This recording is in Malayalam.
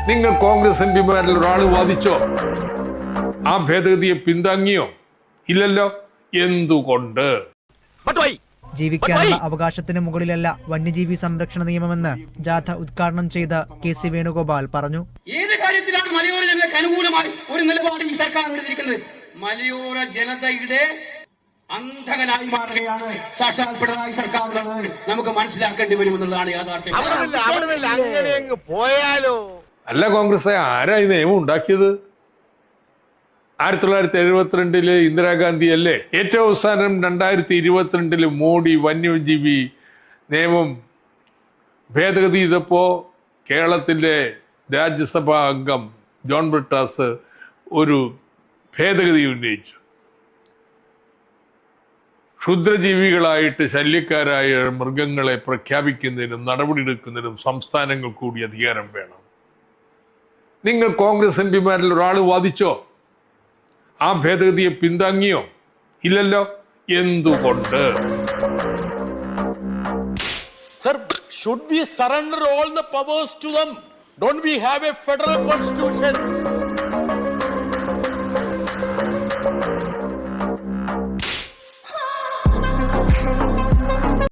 നിങ്ങൾ കോൺഗ്രസ് എംപിമാരിൽ ഒരാൾ വാദിച്ചോ? ആ ഭേദഗതിയെ പിന്താങ്ങിയോ? ഇല്ലല്ലോ. എന്തുകൊണ്ട്? ജീവിക്കാനുള്ള അവകാശത്തിന് മുകളിലല്ല വന്യജീവി സംരക്ഷണ നിയമമെന്ന് ജാഥ ഉദ്ഘാടനം ചെയ്ത KC വേണുഗോപാൽ പറഞ്ഞു. ഏത് കാര്യത്തിലാണ് മലയോര ജനതയ്ക്ക് അനുകൂലമായി ഒരു നിലപാട് ഈ സർക്കാർ എടുത്തിരിക്കുന്നത്? മലയോര ജനതയുടെ അന്ധകനായി മാറുകയാണ് സാക്ഷാൽ പിണറായി സർക്കാർ എന്നത് നമുക്ക് മനസ്സിലാക്കേണ്ടി വരുമെന്നുള്ളതാണ് യാഥാർത്ഥ്യം. അല്ല കോൺഗ്രസ് ആരാ ഈ നിയമം ഉണ്ടാക്കിയത്? 1972 ഇന്ദിരാഗാന്ധി അല്ലേ? ഏറ്റവും അവസാനം 2022 മോഡി വന്യജീവി നിയമം ഭേദഗതി ചെയ്തപ്പോ കേരളത്തിലെ രാജ്യസഭാ അംഗം ജോൺ ബ്രിട്ടാസ് ഒരു ഭേദഗതി ഉന്നയിച്ചു. ക്ഷുദ്രജീവികളായിട്ട് ശല്യക്കാരായ മൃഗങ്ങളെ പ്രഖ്യാപിക്കുന്നതിനും നടപടിയെടുക്കുന്നതിനും സംസ്ഥാനങ്ങൾ കൂടി അധികാരം വേണം. നിങ്ങൾ കോൺഗ്രസ് എംപിമാരിൽ ഒരാൾ വാദിച്ചോ? ആ ഭേദഗതിയെ പിന്താങ്ങിയോ? ഇല്ലല്ലോ. എന്തുകൊണ്ട്? Sir, should we surrender all the powers to them? Don't we have a federal constitution?